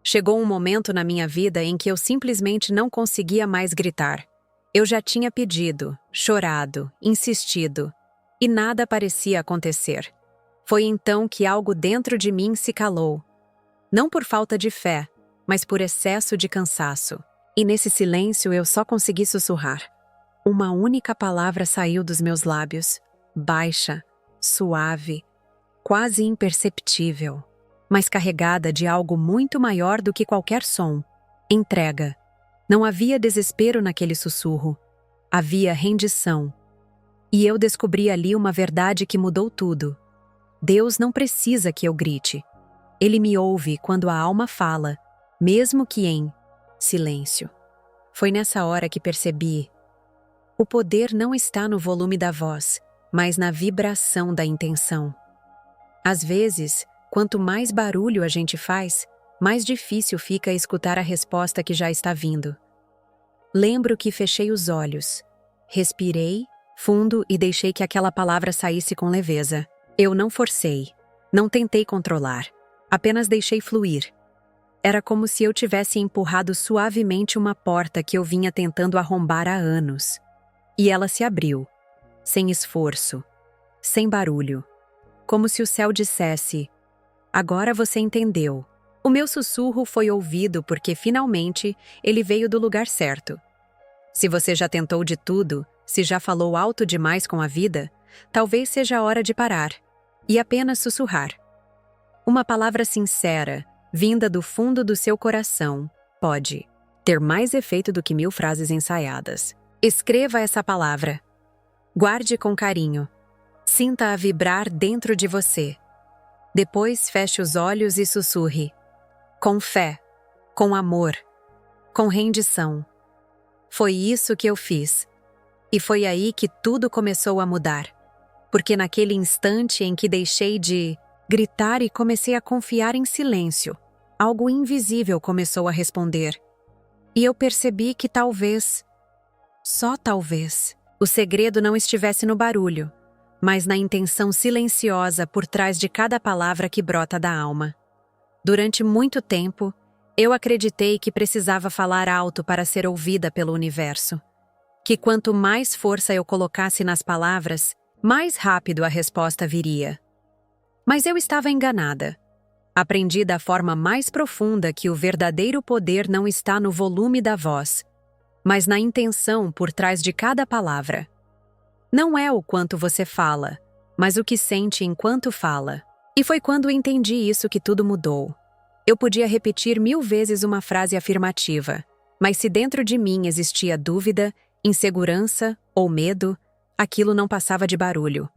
Chegou um momento na minha vida em que eu simplesmente não conseguia mais gritar. Eu já tinha pedido, chorado, insistido, e nada parecia acontecer. Foi então que algo dentro de mim se calou. Não por falta de fé, mas por excesso de cansaço. E nesse silêncio eu só consegui sussurrar. Uma única palavra saiu dos meus lábios, baixa, suave, quase imperceptível, mas carregada de algo muito maior do que qualquer som. Entrega. Não havia desespero naquele sussurro. Havia rendição. E eu descobri ali uma verdade que mudou tudo. Deus não precisa que eu grite. Ele me ouve quando a alma fala, mesmo que em silêncio. Foi nessa hora que percebi: o poder não está no volume da voz, mas na vibração da intenção. Às vezes, quanto mais barulho a gente faz, mais difícil fica escutar a resposta que já está vindo. Lembro que fechei os olhos, respirei fundo e deixei que aquela palavra saísse com leveza. Eu não forcei, não tentei controlar, apenas deixei fluir. Era como se eu tivesse empurrado suavemente uma porta que eu vinha tentando arrombar há anos. E ela se abriu, sem esforço, sem barulho, como se o céu dissesse: agora você entendeu. O meu sussurro foi ouvido porque finalmente ele veio do lugar certo. Se você já tentou de tudo, se já falou alto demais com a vida, talvez seja a hora de parar e apenas sussurrar. Uma palavra sincera, vinda do fundo do seu coração, pode ter mais efeito do que 1000 frases ensaiadas. Escreva essa palavra. Guarde com carinho. Sinta-a vibrar dentro de você. Depois feche os olhos e sussurre. Com fé, com amor, com rendição. Foi isso que eu fiz. E foi aí que tudo começou a mudar. Porque naquele instante em que deixei de gritar e comecei a confiar em silêncio, algo invisível começou a responder. E eu percebi que talvez, só talvez, o segredo não estivesse no barulho, mas na intenção silenciosa por trás de cada palavra que brota da alma. Durante muito tempo, eu acreditei que precisava falar alto para ser ouvida pelo universo. Que quanto mais força eu colocasse nas palavras, mais rápido a resposta viria. Mas eu estava enganada. Aprendi da forma mais profunda que o verdadeiro poder não está no volume da voz, mas na intenção por trás de cada palavra. Não é o quanto você fala, mas o que sente enquanto fala. E foi quando entendi isso que tudo mudou. Eu podia repetir 1000 vezes uma frase afirmativa, mas se dentro de mim existia dúvida, insegurança ou medo, aquilo não passava de barulho.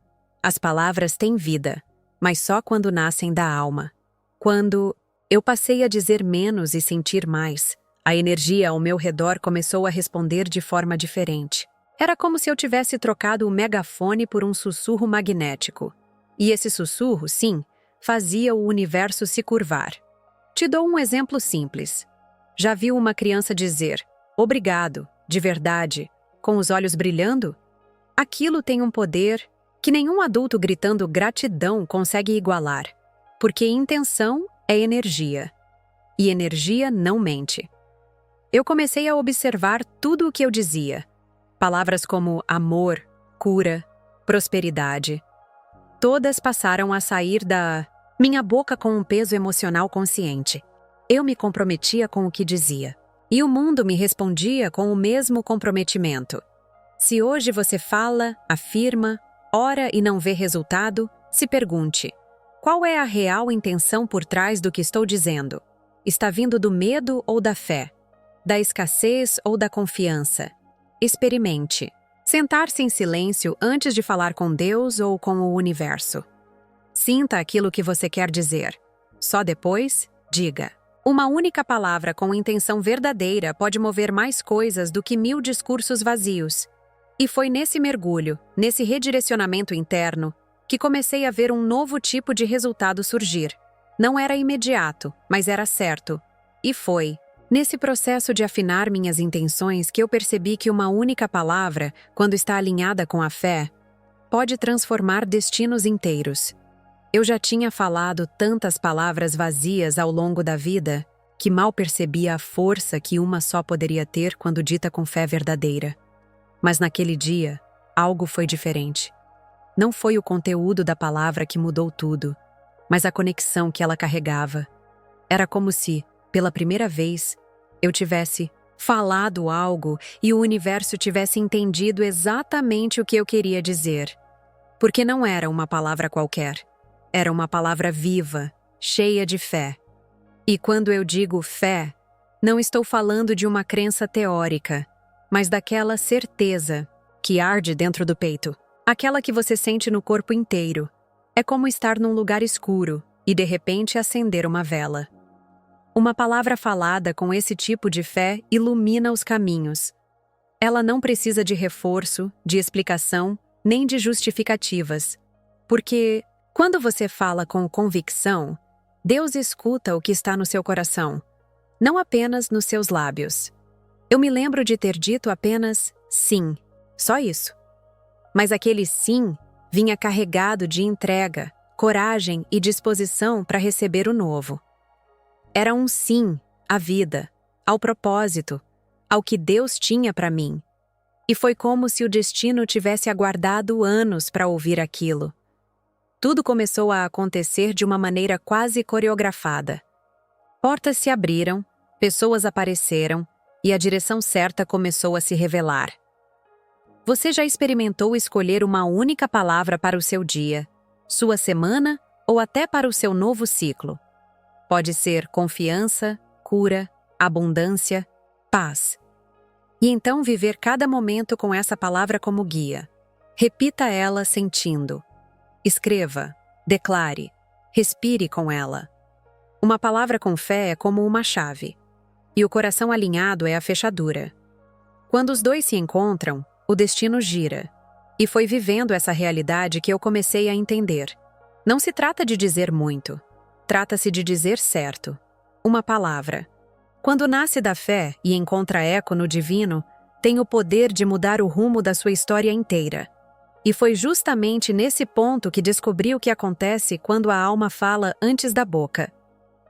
As palavras têm vida, mas só quando nascem da alma. Quando eu passei a dizer menos e sentir mais, a energia ao meu redor começou a responder de forma diferente. Era como se eu tivesse trocado o megafone por um sussurro magnético. E esse sussurro, sim, fazia o universo se curvar. Te dou um exemplo simples. Já viu uma criança dizer "obrigado", de verdade, com os olhos brilhando? Aquilo tem um poder que nenhum adulto gritando gratidão consegue igualar. Porque intenção é energia. E energia não mente. Eu comecei a observar tudo o que eu dizia. Palavras como amor, cura, prosperidade. Todas passaram a sair da minha boca com um peso emocional consciente. Eu me comprometia com o que dizia. E o mundo me respondia com o mesmo comprometimento. Se hoje você fala, afirma, ora e não vê resultado, se pergunte: qual é a real intenção por trás do que estou dizendo? Está vindo do medo ou da fé? Da escassez ou da confiança? Experimente. Sentar-se em silêncio antes de falar com Deus ou com o universo. Sinta aquilo que você quer dizer. Só depois, diga. Uma única palavra com intenção verdadeira pode mover mais coisas do que 1000 discursos vazios. E foi nesse mergulho, nesse redirecionamento interno, que comecei a ver um novo tipo de resultado surgir. Não era imediato, mas era certo. E foi nesse processo de afinar minhas intenções que eu percebi que uma única palavra, quando está alinhada com a fé, pode transformar destinos inteiros. Eu já tinha falado tantas palavras vazias ao longo da vida, que mal percebia a força que uma só poderia ter quando dita com fé verdadeira. Mas naquele dia, algo foi diferente. Não foi o conteúdo da palavra que mudou tudo, mas a conexão que ela carregava. Era como se, pela primeira vez, eu tivesse falado algo e o universo tivesse entendido exatamente o que eu queria dizer. Porque não era uma palavra qualquer. Era uma palavra viva, cheia de fé. E quando eu digo fé, não estou falando de uma crença teórica, mas daquela certeza que arde dentro do peito. Aquela que você sente no corpo inteiro. É como estar num lugar escuro e de repente acender uma vela. Uma palavra falada com esse tipo de fé ilumina os caminhos. Ela não precisa de reforço, de explicação, nem de justificativas. Porque, quando você fala com convicção, Deus escuta o que está no seu coração, não apenas nos seus lábios. Eu me lembro de ter dito apenas sim, só isso. Mas aquele sim vinha carregado de entrega, coragem e disposição para receber o novo. Era um sim à vida, ao propósito, ao que Deus tinha para mim. E foi como se o destino tivesse aguardado anos para ouvir aquilo. Tudo começou a acontecer de uma maneira quase coreografada. Portas se abriram, pessoas apareceram e a direção certa começou a se revelar. Você já experimentou escolher uma única palavra para o seu dia, sua semana ou até para o seu novo ciclo? Pode ser confiança, cura, abundância, paz. E então viver cada momento com essa palavra como guia. Repita ela sentindo. Escreva, declare, respire com ela. Uma palavra com fé é como uma chave, e o coração alinhado é a fechadura. Quando os dois se encontram, o destino gira. E foi vivendo essa realidade que eu comecei a entender. Não se trata de dizer muito. Trata-se de dizer certo. Uma palavra. Quando nasce da fé e encontra eco no divino, tem o poder de mudar o rumo da sua história inteira. E foi justamente nesse ponto que descobri o que acontece quando a alma fala antes da boca.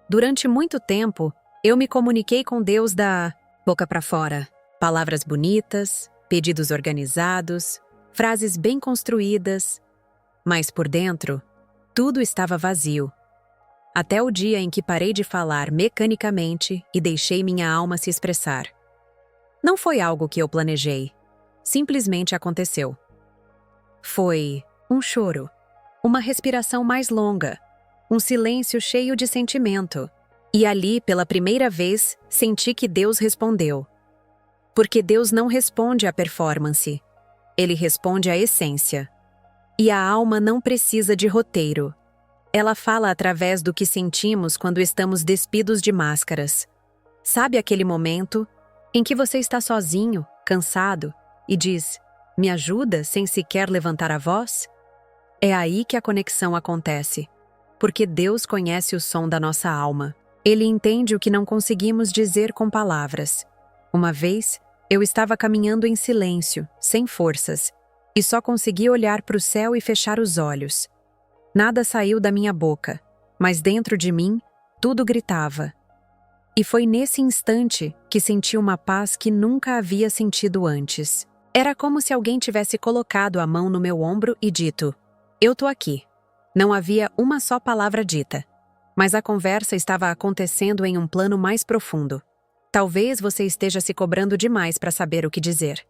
Durante muito tempo, eu me comuniquei com Deus da boca para fora. Palavras bonitas, pedidos organizados, frases bem construídas. Mas por dentro, tudo estava vazio. Até o dia em que parei de falar mecanicamente e deixei minha alma se expressar. Não foi algo que eu planejei. Simplesmente aconteceu. Foi um choro, uma respiração mais longa, um silêncio cheio de sentimento. E ali, pela primeira vez, senti que Deus respondeu. Porque Deus não responde à performance. Ele responde à essência. E a alma não precisa de roteiro. Ela fala através do que sentimos quando estamos despidos de máscaras. Sabe aquele momento em que você está sozinho, cansado, e diz, me ajuda sem sequer levantar a voz? É aí que a conexão acontece, porque Deus conhece o som da nossa alma. Ele entende o que não conseguimos dizer com palavras. Uma vez, eu estava caminhando em silêncio, sem forças, e só consegui olhar para o céu e fechar os olhos. Nada saiu da minha boca, mas dentro de mim, tudo gritava. E foi nesse instante que senti uma paz que nunca havia sentido antes. Era como se alguém tivesse colocado a mão no meu ombro e dito, eu tô aqui. Não havia uma só palavra dita, mas a conversa estava acontecendo em um plano mais profundo. Talvez você esteja se cobrando demais para saber o que dizer.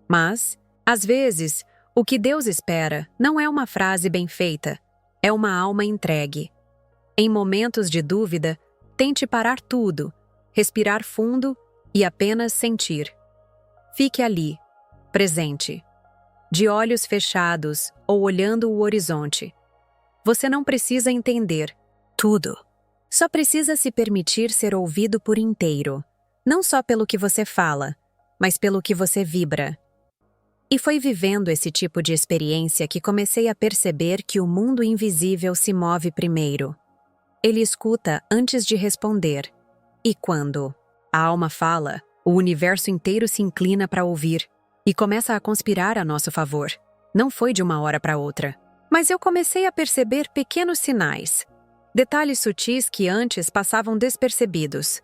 Mas, às vezes, o que Deus espera não é uma frase bem feita, é uma alma entregue. Em momentos de dúvida, tente parar tudo, respirar fundo e apenas sentir. Fique ali, presente, de olhos fechados ou olhando o horizonte. Você não precisa entender tudo. Só precisa se permitir ser ouvido por inteiro, não só pelo que você fala, mas pelo que você vibra. E foi vivendo esse tipo de experiência que comecei a perceber que o mundo invisível se move primeiro. Ele escuta antes de responder. E quando a alma fala, o universo inteiro se inclina para ouvir e começa a conspirar a nosso favor. Não foi de uma hora para outra. Mas eu comecei a perceber pequenos sinais. Detalhes sutis que antes passavam despercebidos.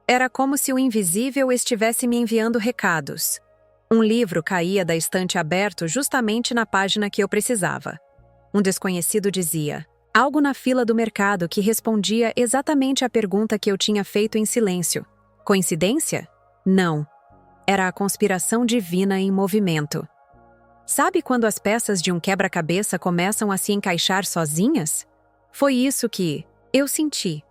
Era como se o invisível estivesse me enviando recados. Um livro caía da estante aberto justamente na página que eu precisava. Um desconhecido dizia algo na fila do mercado que respondia exatamente à pergunta que eu tinha feito em silêncio. Coincidência? Não. Era a conspiração divina em movimento. Sabe quando as peças de um quebra-cabeça começam a se encaixar sozinhas? Foi isso que eu senti.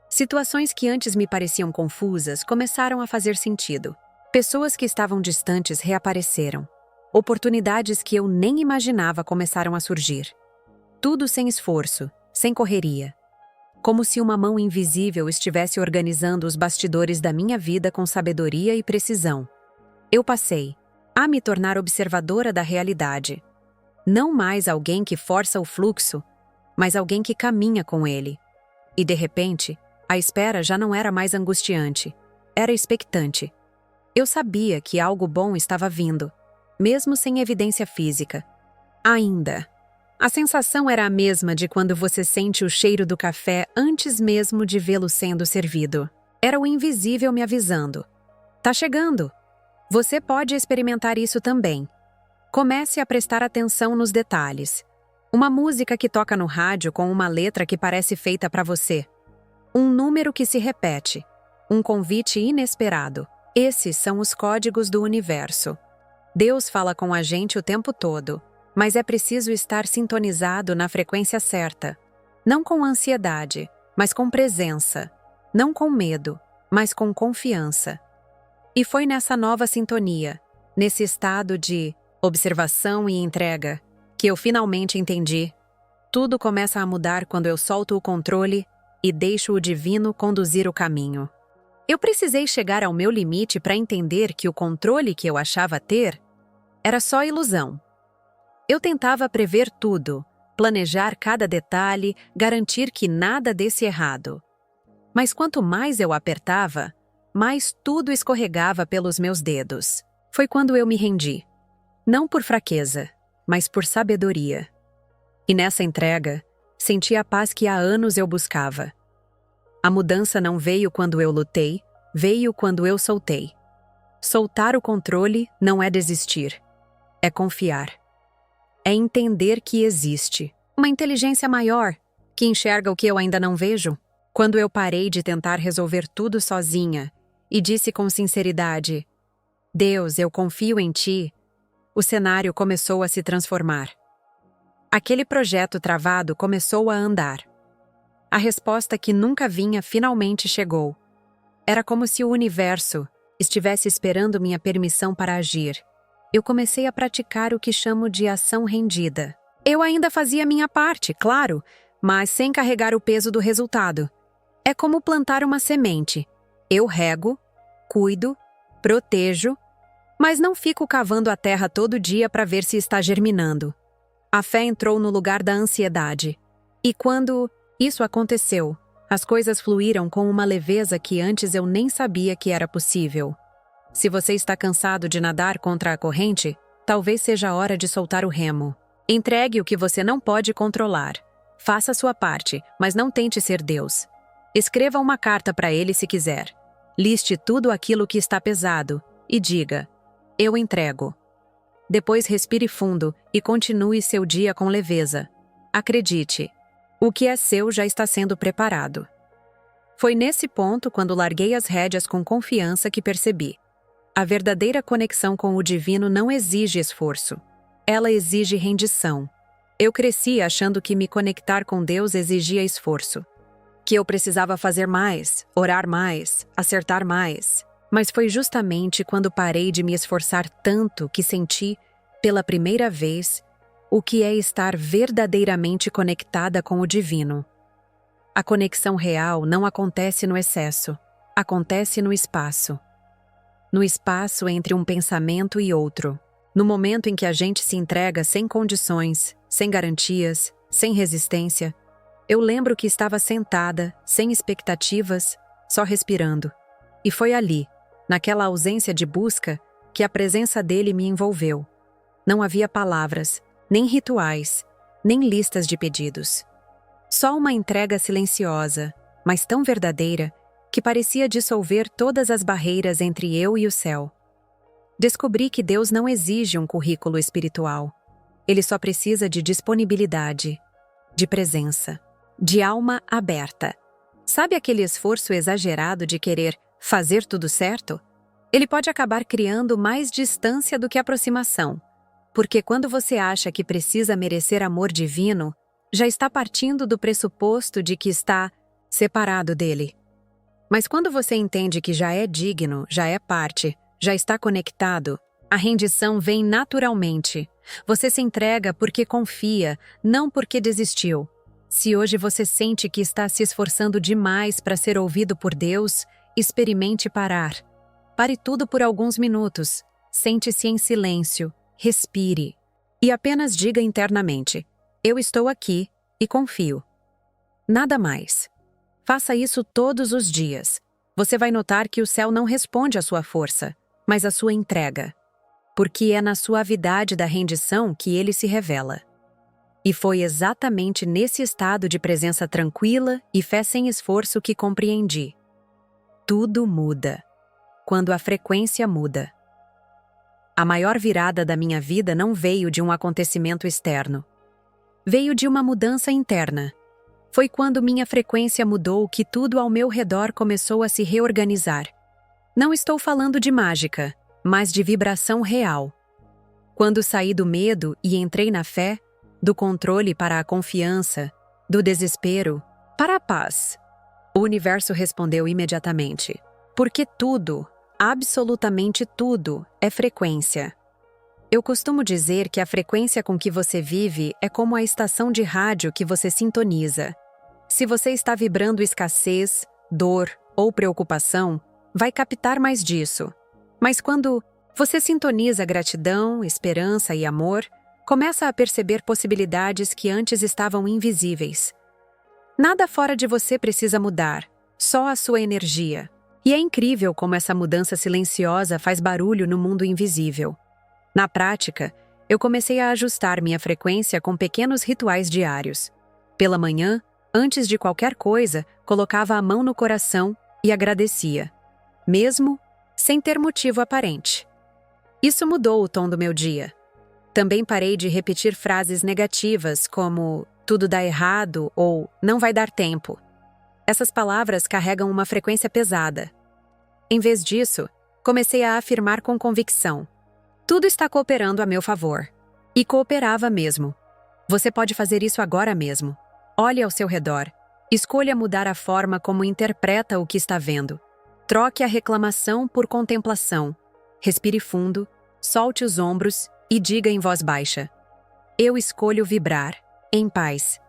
Situações que antes me pareciam confusas começaram a fazer sentido. Pessoas que estavam distantes reapareceram. Oportunidades que eu nem imaginava começaram a surgir. Tudo sem esforço, sem correria. Como se uma mão invisível estivesse organizando os bastidores da minha vida com sabedoria e precisão. Eu passei a me tornar observadora da realidade. Não mais alguém que força o fluxo, mas alguém que caminha com ele. E de repente, a espera já não era mais angustiante, era expectante. Eu sabia que algo bom estava vindo, mesmo sem evidência física. Ainda. A sensação era a mesma de quando você sente o cheiro do café antes mesmo de vê-lo sendo servido. Era o invisível me avisando. Tá chegando. Você pode experimentar isso também. Comece a prestar atenção nos detalhes. Uma música que toca no rádio com uma letra que parece feita para você. Um número que se repete. Um convite inesperado. Esses são os códigos do universo. Deus fala com a gente o tempo todo, mas é preciso estar sintonizado na frequência certa. Não com ansiedade, mas com presença. Não com medo, mas com confiança. E foi nessa nova sintonia, nesse estado de observação e entrega, que eu finalmente entendi. Tudo começa a mudar quando eu solto o controle e deixo o divino conduzir o caminho. Eu precisei chegar ao meu limite para entender que o controle que eu achava ter era só ilusão. Eu tentava prever tudo, planejar cada detalhe, garantir que nada desse errado. Mas quanto mais eu apertava, mais tudo escorregava pelos meus dedos. Foi quando eu me rendi. Não por fraqueza, mas por sabedoria. E nessa entrega, senti a paz que há anos eu buscava. A mudança não veio quando eu lutei, veio quando eu soltei. Soltar o controle não é desistir, é confiar. É entender que existe uma inteligência maior, que enxerga o que eu ainda não vejo. Quando eu parei de tentar resolver tudo sozinha e disse com sinceridade, Deus, eu confio em Ti, o cenário começou a se transformar. Aquele projeto travado começou a andar. A resposta que nunca vinha finalmente chegou. Era como se o universo estivesse esperando minha permissão para agir. Eu comecei a praticar o que chamo de ação rendida. Eu ainda fazia minha parte, claro, mas sem carregar o peso do resultado. É como plantar uma semente. Eu rego, cuido, protejo, mas não fico cavando a terra todo dia para ver se está germinando. A fé entrou no lugar da ansiedade. E quando isso aconteceu, as coisas fluíram com uma leveza que antes eu nem sabia que era possível. Se você está cansado de nadar contra a corrente, talvez seja a hora de soltar o remo. Entregue o que você não pode controlar. Faça sua parte, mas não tente ser Deus. Escreva uma carta para ele se quiser. Liste tudo aquilo que está pesado e diga, eu entrego. Depois respire fundo e continue seu dia com leveza. Acredite, o que é seu já está sendo preparado. Foi nesse ponto, quando larguei as rédeas com confiança, que percebi. A verdadeira conexão com o divino não exige esforço. Ela exige rendição. Eu cresci achando que me conectar com Deus exigia esforço. Que eu precisava fazer mais, orar mais, acertar mais. Mas foi justamente quando parei de me esforçar tanto que senti, pela primeira vez, o que é estar verdadeiramente conectada com o divino. A conexão real não acontece no excesso, acontece no espaço. No espaço entre um pensamento e outro. No momento em que a gente se entrega sem condições, sem garantias, sem resistência. Eu lembro que estava sentada, sem expectativas, só respirando. E foi ali, naquela ausência de busca, que a presença dele me envolveu. Não havia palavras, nem rituais, nem listas de pedidos. Só uma entrega silenciosa, mas tão verdadeira, que parecia dissolver todas as barreiras entre eu e o céu. Descobri que Deus não exige um currículo espiritual. Ele só precisa de disponibilidade, de presença, de alma aberta. Sabe aquele esforço exagerado de querer fazer tudo certo? Ele pode acabar criando mais distância do que aproximação, porque quando você acha que precisa merecer amor divino, já está partindo do pressuposto de que está separado dele. Mas quando você entende que já é digno, já é parte, já está conectado, a rendição vem naturalmente. Você se entrega porque confia, não porque desistiu. Se hoje você sente que está se esforçando demais para ser ouvido por Deus, experimente parar. Pare tudo por alguns minutos. Sente-se em silêncio, respire. E apenas diga internamente: eu estou aqui e confio. Nada mais. Faça isso todos os dias. Você vai notar que o céu não responde à sua força, mas à sua entrega. Porque é na suavidade da rendição que ele se revela. E foi exatamente nesse estado de presença tranquila e fé sem esforço que compreendi. Tudo muda. Quando a frequência muda. A maior virada da minha vida não veio de um acontecimento externo. Veio de uma mudança interna. Foi quando minha frequência mudou que tudo ao meu redor começou a se reorganizar. Não estou falando de mágica, mas de vibração real. Quando saí do medo e entrei na fé, do controle para a confiança, do desespero para a paz, o universo respondeu imediatamente. Porque tudo, absolutamente tudo, é frequência. Eu costumo dizer que a frequência com que você vive é como a estação de rádio que você sintoniza. Se você está vibrando escassez, dor ou preocupação, vai captar mais disso. Mas quando você sintoniza gratidão, esperança e amor, começa a perceber possibilidades que antes estavam invisíveis. Nada fora de você precisa mudar, só a sua energia. E é incrível como essa mudança silenciosa faz barulho no mundo invisível. Na prática, eu comecei a ajustar minha frequência com pequenos rituais diários. Pela manhã, antes de qualquer coisa, colocava a mão no coração e agradecia, mesmo sem ter motivo aparente. Isso mudou o tom do meu dia. Também parei de repetir frases negativas como tudo dá errado ou não vai dar tempo. Essas palavras carregam uma frequência pesada. Em vez disso, comecei a afirmar com convicção: tudo está cooperando a meu favor. E cooperava mesmo. Você pode fazer isso agora mesmo. Olhe ao seu redor. Escolha mudar a forma como interpreta o que está vendo. Troque a reclamação por contemplação. Respire fundo, solte os ombros e diga em voz baixa: eu escolho vibrar, em paz.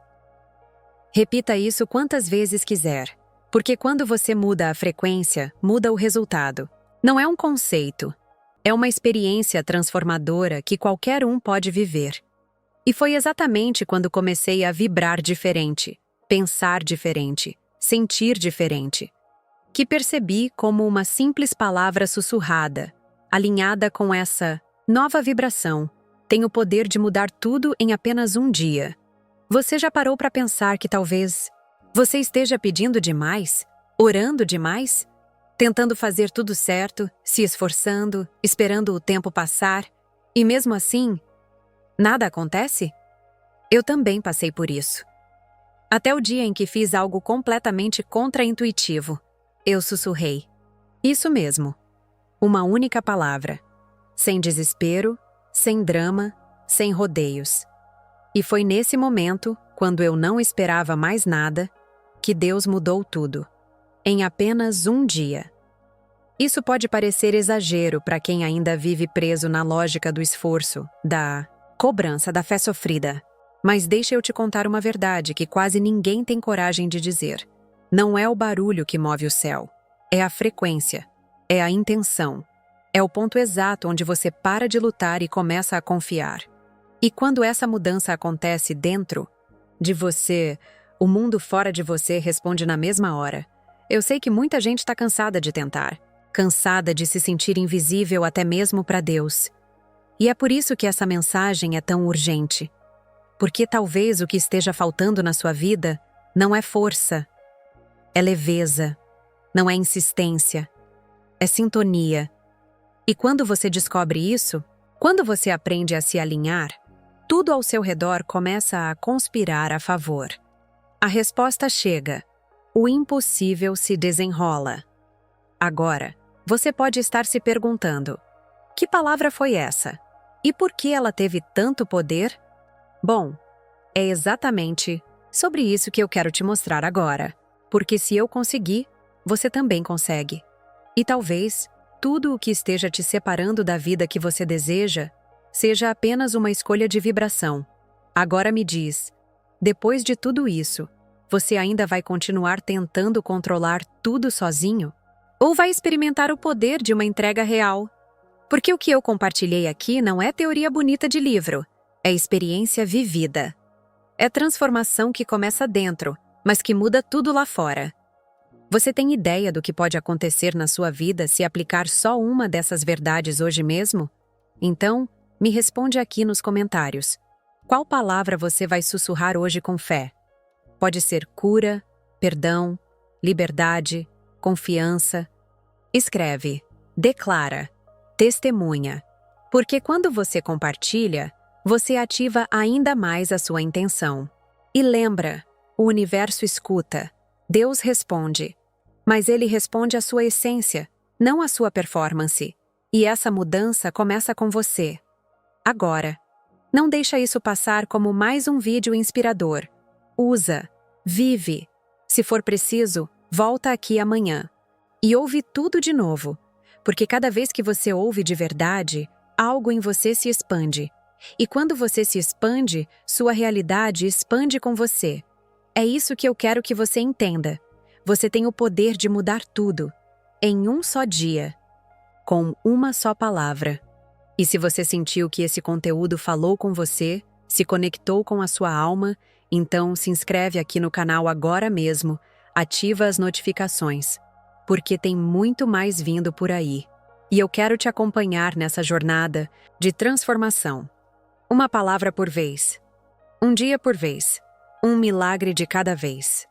Repita isso quantas vezes quiser, porque quando você muda a frequência, muda o resultado. Não é um conceito. É uma experiência transformadora que qualquer um pode viver. E foi exatamente quando comecei a vibrar diferente, pensar diferente, sentir diferente, que percebi como uma simples palavra sussurrada, alinhada com essa nova vibração, tem o poder de mudar tudo em apenas um dia. Você já parou para pensar que talvez você esteja pedindo demais, orando demais? Tentando fazer tudo certo, se esforçando, esperando o tempo passar, e mesmo assim, nada acontece? Eu também passei por isso. Até o dia em que fiz algo completamente contraintuitivo. Eu sussurrei. Isso mesmo. Uma única palavra. Sem desespero, sem drama, sem rodeios. E foi nesse momento, quando eu não esperava mais nada, que Deus mudou tudo. Em apenas um dia. Isso pode parecer exagero para quem ainda vive preso na lógica do esforço, da cobrança da fé sofrida. Mas deixa eu te contar uma verdade que quase ninguém tem coragem de dizer. Não é o barulho que move o céu. É a frequência. É a intenção. É o ponto exato onde você para de lutar e começa a confiar. E quando essa mudança acontece dentro de você, o mundo fora de você responde na mesma hora. Eu sei que muita gente está cansada de tentar. Cansada de se sentir invisível até mesmo para Deus. E é por isso que essa mensagem é tão urgente. Porque talvez o que esteja faltando na sua vida não é força, é leveza, não é insistência, é sintonia. E quando você descobre isso, quando você aprende a se alinhar, tudo ao seu redor começa a conspirar a favor. A resposta chega. O impossível se desenrola. Agora, você pode estar se perguntando: que palavra foi essa? E por que ela teve tanto poder? Bom, é exatamente sobre isso que eu quero te mostrar agora. Porque se eu conseguir, você também consegue. E talvez tudo o que esteja te separando da vida que você deseja seja apenas uma escolha de vibração. Agora me diz, depois de tudo isso, você ainda vai continuar tentando controlar tudo sozinho? Ou vai experimentar o poder de uma entrega real? Porque o que eu compartilhei aqui não é teoria bonita de livro, é experiência vivida. É transformação que começa dentro, mas que muda tudo lá fora. Você tem ideia do que pode acontecer na sua vida se aplicar só uma dessas verdades hoje mesmo? Então, me responde aqui nos comentários. Qual palavra você vai sussurrar hoje com fé? Pode ser cura, perdão, liberdade, confiança. Escreve, declara, testemunha. Porque quando você compartilha, você ativa ainda mais a sua intenção. E lembra, o universo escuta, Deus responde. Mas ele responde à sua essência, não à sua performance. E essa mudança começa com você. Agora, não deixa isso passar como mais um vídeo inspirador. Usa, vive. Se for preciso, volta aqui amanhã. E ouve tudo de novo, porque cada vez que você ouve de verdade, algo em você se expande. E quando você se expande, sua realidade expande com você. É isso que eu quero que você entenda. Você tem o poder de mudar tudo, em um só dia, com uma só palavra. E se você sentiu que esse conteúdo falou com você, se conectou com a sua alma, então se inscreve aqui no canal agora mesmo, ativa as notificações, porque tem muito mais vindo por aí. E eu quero te acompanhar nessa jornada de transformação. Uma palavra por vez, um dia por vez, um milagre de cada vez.